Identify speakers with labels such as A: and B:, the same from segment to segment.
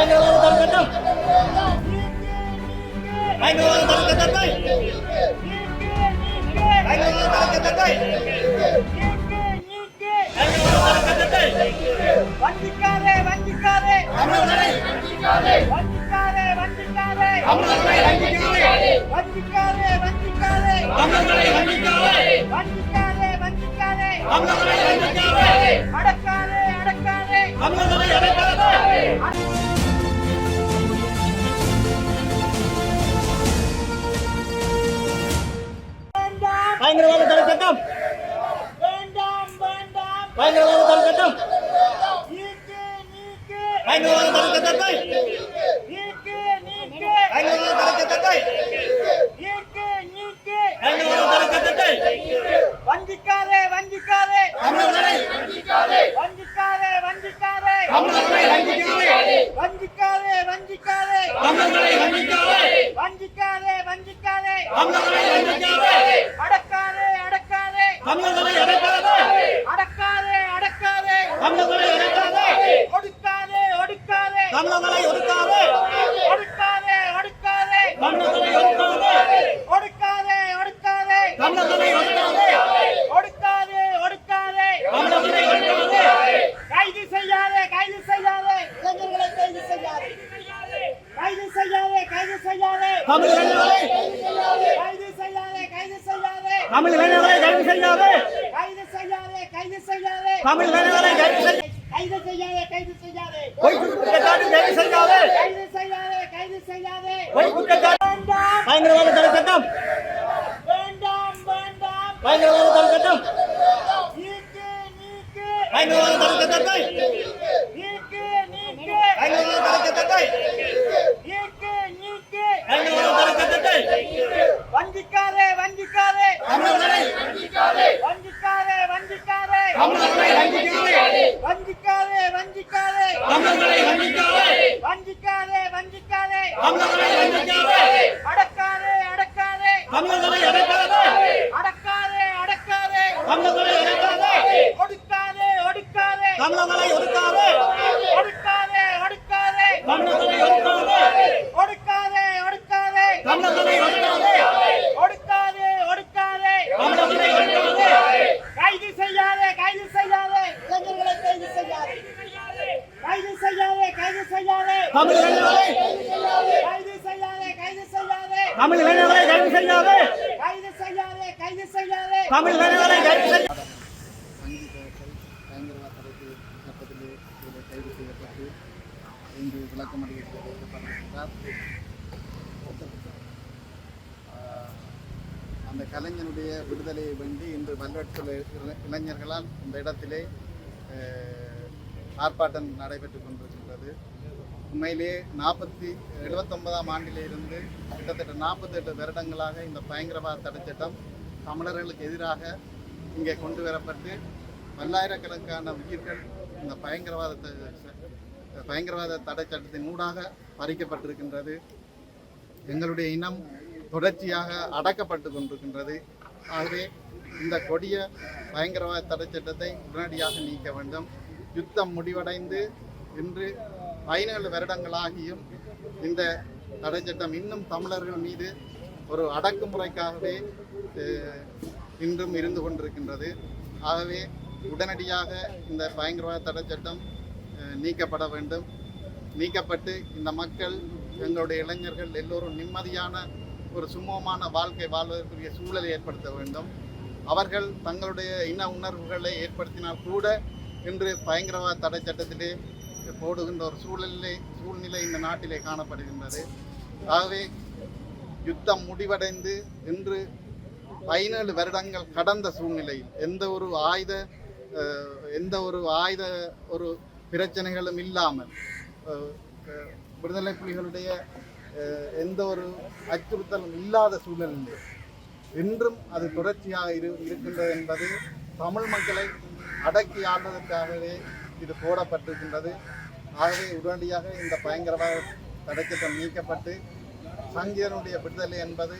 A: பயங்கரவாத தடை சட்டம் பயங்கரவாத தடை சட்டம் பயங்கரவாத தடை சட்டத்தை பயங்கரவாத தடை சட்டத்தை பயங்கரவாத தடை சட்டத்தை
B: வஞ்சிக்காதே வஞ்சிக்காதே
A: தமிழர்களை
B: வஞ்சிக்காதே வஞ்சிக்காதே வஞ்சிக்காதே
A: தமிழர்களை வஞ்சிக்காதே
B: வஞ்சிக்காதே வஞ்சிக்காதே
A: தமிழர்களை வஞ்சிக்காதே
B: வஞ்சிக்காதே வஞ்சிக்காதே
A: தமிழர்களை வஞ்சிக்காதே
B: அடக்காதே அடக்காதே
A: தமிழர்களை அடக்காதே
B: அடக்காதே அடக்காதே
A: தமிழர்களை அடக்காதே
B: ஒடுக்காதே ஒடுக்காதே
A: தமிழர்களை ஒடுக்காதே
B: ஒடுக்காதே ஒடுக்காதே
A: தமிழர்களை ஒடுக்காதே
B: ஒடுக்காதே ஒடுக்காதே
A: தமிழர்களை ஒடுக்காதே
B: ஒடுக்காதே ஒடுக்காதே
A: தமிழர்களை ஒடுக்காதே
B: கைது செய்யாதே கைது செய்யாதே இளைஞர்களை கைது செய்யாதே கைது செய்யாதே கைது செய்யாதே
A: தமிழர்களை
B: கைது செய்யாதே கைது செய்யாதே
A: தமிழர்களை கைது செய்யாதே
B: கைது செய்யாதே கைது செய்யாதே
A: தமிழர்களை கைது செய்யாதே
B: கைது செய்யாதே கைது செய்யாதே
A: பொய் குற்றச்சாட்டு கைது செய்யாதே
B: கைது செய்யாதே கைது செய்யாதே
A: பொய் குற்றச்சாட்டு
B: வேண்டாம்
A: பயங்கரவாத தடை சட்டம்
B: வேண்டாம் வேண்டாம்
A: பயங்கரவாத தடை சட்டம்
B: நீக்கு நீக்கு
A: பயங்கரவாத தடை சட்டத்தை
B: நீக்கு நீக்கு
A: பயங்கரவாத தடை சட்டத்தை
B: நீக்கு நீக்கு
A: பயங்கரவாத தடை சட்டத்தை
B: வஞ்சிக்காதே வஞ்சிக்காதே
A: தமிழர்களை
B: வஞ்சிக்காதே வஞ்சிக்காதே வஞ்சிக்காதே
A: தமிழர்களை வஞ்சிக்காதே
B: வஞ்சிக்காதே வஞ்சிக்காதே
A: தமிழர்களை வஞ்சிக்காதே
B: வஞ்சிக்காதே வஞ்சிக்காதே
A: தமிழர்களை வஞ்சிக்காதே
B: அடக்காதே அடக்காதே
A: தமிழர்களை அடக்காதே
B: அடக்காதே அடக்காதே
A: தமிழர்களை அடக்காதே
B: ஒடுக்காதே ஒடுக்காதே
A: தமிழர்களை ஒடுக்காதே
B: ஒடுக்காதே ஒடுக்காதே
A: தமிழர்களை ஒடுக்காதே
B: ஒடுக்காதே ஒடுக்காதே
A: தமிழர்களை ஒடுக்காதே
B: ஒடுக்காதே ஒடுக்காதே
A: தமிழர்களை ஒடுக்காதே
B: கைது செய்யாதே கைது செய்யாதே இளைஞர்களை கைது செய்யாதே கைது செய்யாதே கைது செய்யாதே
A: தமிழர்களை
B: கைது செய்யாதே கைது செய்யாதே
A: தமிழர்களை கைது செய்யாதே
B: கைது செய்யாதே கைது செய்யாதே
A: தமிழர்களை கைது செய்யாதே
C: பயங்கரவாத சட்டத்திலே கைது செய்யப்பட்டு இன்று விளக்கமறியல் வைக்கப்பட்டிருக்கிறார். அந்த கலைஞனுடைய விடுதலையை வேண்டி இன்று வல்வெட்டு இளைஞர்களால் இந்த இடத்திலே ஆர்ப்பாட்டம் நடைபெற்றுக் கொண்டிருக்கின்றது. உண்மையிலே 79ஆம் ஆண்டிலிருந்து கிட்டத்தட்ட 48 வருடங்களாக இந்த பயங்கரவாத தடை சட்டம் தமிழர்களுக்கு எதிராக இங்கே கொண்டு வரப்பட்டு பல்லாயிரக்கணக்கான உயிர்கள் இந்த பயங்கரவாத தடை சட்டத்தின் ஊடாக பறிக்கப்பட்டிருக்கின்றது. எங்களுடைய இனம் தொடர்ச்சியாக அடக்கப்பட்டு கொண்டிருக்கின்றது. ஆகவே இந்த கொடிய பயங்கரவாத தடை சட்டத்தை உடனடியாக நீக்க வேண்டும். யுத்தம் முடிவடைந்து இன்று 17 வருடங்களாகியும் இந்த தடை சட்டம் இன்னும் தமிழர்கள் மீது ஒரு அடக்குமுறைக்காகவே இன்றும் இருந்து கொண்டிருக்கின்றது. ஆகவே உடனடியாக இந்த பயங்கரவாத தடை சட்டம் நீக்கப்பட வேண்டும். நீக்கப்பட்டு இந்த மக்கள், எங்களுடைய இளைஞர்கள் எல்லோரும் நிம்மதியான ஒரு சுமூகமான வாழ்க்கை வாழ்வதற்குரிய சூழலை ஏற்படுத்த வேண்டும். அவர்கள் தங்களுடைய இன உணர்வுகளை ஏற்படுத்தினால் கூட இன்று பயங்கரவாத தடை சட்டத்திலே போடுகின்ற ஒரு சூழ்நிலை இந்த நாட்டிலே காணப்படுகின்றது. ஆகவே யுத்தம் முடிவடைந்து இன்று 17 வருடங்கள் கடந்த சூழ்நிலையில் எந்த ஒரு ஆயுத பிரச்சனைகளும் இல்லாமல் விடுதலை புலிகளுடைய எந்த ஒரு அச்சுறுத்தலும் இல்லாத சூழலில் இன்றும் அது தொடர்ச்சியாக இருக்கின்றது என்பது தமிழ் மக்களை அடக்கி ஆள்வதற்காகவே இது போடப்பட்டிருக்கின்றது. ஆகவே உடனடியாக இந்த பயங்கரவாத தடை சட்டம் நீக்கப்பட்டு சங்கீதனுடைய விடுதலை என்பது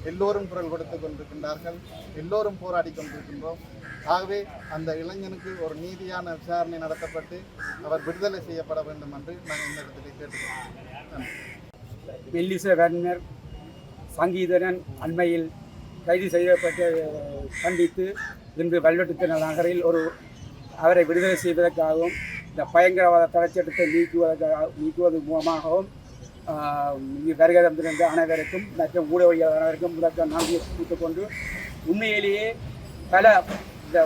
C: எல்லோரும் குரல் கொடுத்து கொண்டிருக்கின்றார்கள், எல்லோரும் போராடி கொண்டிருக்கின்றோம். ஆகவே அந்த இளைஞனுக்கு ஒரு நீதியான விசாரணை நடத்தப்பட்டு அவர் விடுதலை செய்யப்பட வேண்டும் என்று நான் இந்த இடத்திலே கேட்டுக்கொள்கிறேன்.
D: மெல்லிச வர்ணர் சங்கீதரன் அண்மையில் கைது செய்யப்பட்டு கண்டித்து இன்று வல்வெட்டுத்தின நகரில் அவரை விடுதலை செய்வதற்காகவும் இந்த பயங்கரவாத தடைச்சட்டத்தை நீக்குவது மூலமாகவும் வருகை தந்திருந்த அனைவருக்கும் மற்றும் ஊடகவியல் அனைவருக்கும் முதற்க நன்றியை கூட்டிக் கொண்டு உண்மையிலேயே பல இந்த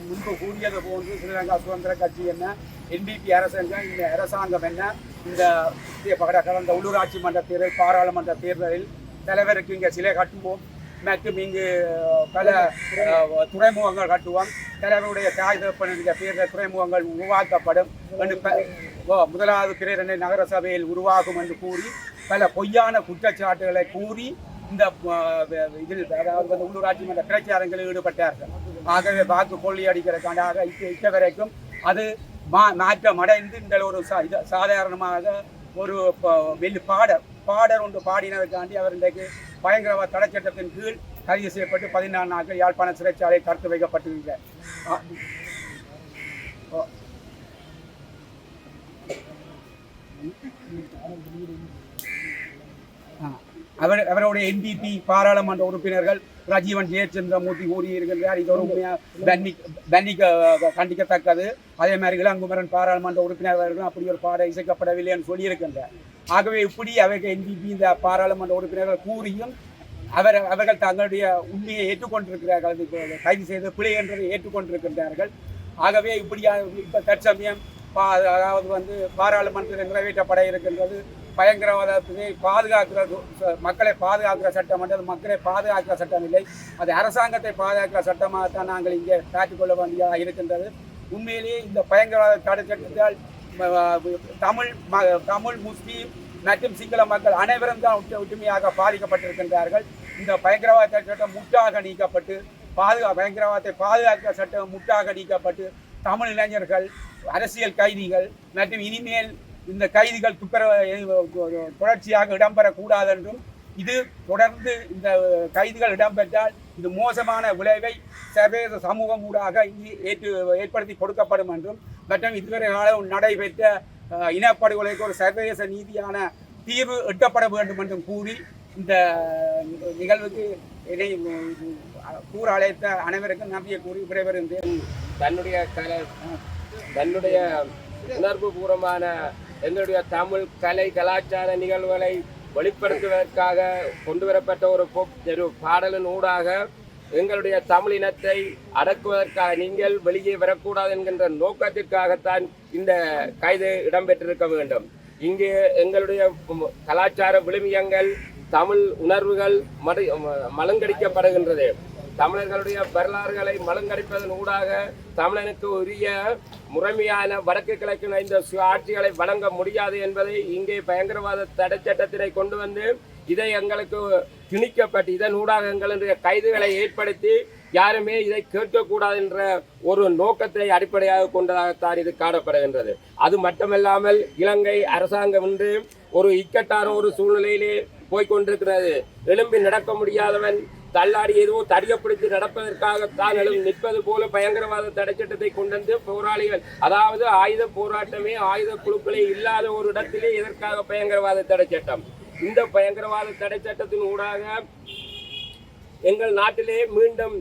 D: முன்பு கூறியது போன்று ஸ்ரீலங்கா சுதந்திர கட்சி என்ன, என்பிபி அரசாங்கம், இந்த அரசாங்கம் என்ன, இந்த கடந்த உள்ளூராட்சி மன்ற தேர்தல், பாராளுமன்ற தேர்தலில் தலைவருக்கு இங்கே சிலை கட்டுவோம் மற்றும் இங்கு பல துறைமுகங்கள் கட்டுவோம், தலைவருடைய தாய் தகப்பனுடைய பேரில் துறைமுகங்கள் உருவாக்கப்படும் என்று முதலாவது பிரேரணை நகர சபையில் உருவாகும் என்று கூறி பல பொய்யான குற்றச்சாட்டுகளை கூறி இந்த இதில் அதாவது உள்ளூராட்சி மன்ற பிரச்சாரங்களில் ஈடுபட்டார்கள். ஆகவே வாக்கு கொள்ளி அடிக்கிறதுக்காக இட்ட வரைக்கும் அது மாற்றம் அடைந்து இந்த ஒரு சாதாரணமாக ஒரு பாடர் ஒன்று பாடினதற்காண்டி அவர் இன்றைக்கு பயங்கரவாத தடைச்சட்டத்தின் கீழ் கைது செய்யப்பட்டு 14 நாட்கள் யாழ்ப்பாண சிறைச்சாலை தடுத்து வைக்கப்பட்டிருக்கிறார். அவருடைய என்பிபி பாராளுமன்ற உறுப்பினர்கள் ராஜீவன் ஜெயச்சந்திரமூர்த்தி கூறியிருக்கின்றார். இது ஒரு கண்டிக்கத்தக்கது. அதே மாதிரி இளங்குமரன் பாராளுமன்ற உறுப்பினர்கள் அப்படி ஒரு பாடம் இசைக்கப்படவில்லை என்று சொல்லியிருக்கின்றார். ஆகவே இப்படி அவர்கள் என்பிபி இந்த பாராளுமன்ற உறுப்பினர்கள் கூறியும் அவர்கள் தங்களுடைய உண்மையை ஏற்றுக்கொண்டிருக்கிறார்கள், கைது செய்த பிழை என்றதை ஏற்றுக்கொண்டிருக்கின்றார்கள். ஆகவே இப்படியாக இப்போ தற்சமயம் அதாவது பாராளுமன்றத்தில் நிறைவேற்றப்பட இருக்கின்றது பயங்கரவாதத்தை பாதுகாக்கிறது, மக்களை பாதுகாக்கிற சட்டம் என்றது மக்களை பாதுகாக்கிற சட்டம் இல்லை, அது அரசாங்கத்தை பாதுகாக்கிற சட்டமாகத்தான் நாங்கள் இங்கே காட்டிக்கொள்ள வேண்டியதாக இருக்கின்றது. உண்மையிலேயே இந்த பயங்கரவாத தடை சட்டத்தால் தமிழ் முஸ்லீம் மற்றும் சிங்கள மக்கள் அனைவரும் தான் ஒற்றுமையாக பாதிக்கப்பட்டிருக்கின்றார்கள். இந்த பயங்கரவாத சட்டம் முற்றாக நீக்கப்பட்டு பயங்கரவாதத்தை பாதுகாக்கிற சட்டம் முற்றாக நீக்கப்பட்டு தமிழ் இளைஞர்கள், அரசியல் கைதிகள் மற்றும் இனிமேல் இந்த கைதிகள் தொடர்ச்சியாக இடம்பெறக்கூடாது என்றும், இது தொடர்ந்து இந்த கைதிகள் இடம்பெற்றால் இது மோசமான விளைவை சர்வதேச சமூகம் ஊடாக ஏற்படுத்தி கொடுக்கப்படும் என்றும், மற்றும் இதுவரை காலம் நடைபெற்ற இனப்படுகொலைக்கு ஒரு சர்வதேச நீதியான தீர்வு எட்டப்பட வேண்டும் என்றும் கூறி இந்த நிகழ்வுக்கு இதை கூற அழைத்த அனைவருக்கும் நன்றியை கூறி விடைபெறுகின்றேன்.
E: தன்னுடைய உணர்வு பூர்வமான எங்களுடைய தமிழ் கலை கலாச்சார நிகழ்வுகளை வெளிப்படுத்துவதற்காக கொண்டு வரப்பட்ட ஒரு பாடலின் ஊடாக எங்களுடைய தமிழ் இனத்தை அடக்குவதற்காக நீங்கள் வெளியே வரக்கூடாது என்கின்ற நோக்கத்திற்காகத்தான் இந்த கைது இடம்பெற்றிருக்க வேண்டும். இங்கே எங்களுடைய கலாச்சார விழுமியங்கள், தமிழ் உணர்வுகள் மலங்கடிக்கப்படுகின்றது. தமிழர்களுடைய வரலாறுகளை மலங்கடிப்பதன் ஊடாக தமிழனுக்கு உரிய முறைமையான வடக்கு கிழக்கு இந்த ஆட்சிகளை வழங்க முடியாது என்பதை இங்கே பயங்கரவாத தடை சட்டத்தினை கொண்டு வந்து இதை எங்களுக்கு திணிக்கப்பட்டு இதன் ஊடாக எங்களுடைய கைதுகளை ஏற்படுத்தி யாருமே இதை கேட்கக்கூடாது என்ற ஒரு நோக்கத்தை அடிப்படையாக கொண்டதாகத்தான் இது காணப்படுகின்றது. அது மட்டுமல்லாமல் இலங்கை அரசாங்கம் இன்று ஒரு இக்கட்டான ஒரு சூழ்நிலையிலே போய்கொண்டிருக்கிறது. எழும்பி நடக்க முடியாதவன் தள்ளாடி ஏதோ தடியப்பிடித்து நடப்பதற்காக தான் நிற்பது போல பயங்கரவாத தடைச்சட்டத்தை கொண்டு போராளிகள், அதாவது ஆயுத போராட்டமே ஆயுத குழுக்களே இல்லாத ஒரு இடத்திலே எதற்காக பயங்கரவாத தடைச்சட்டம்? இந்த பயங்கரவாத தடைச்சட்டத்தின் ஊடாக எங்கள் நாட்டிலே மீண்டும்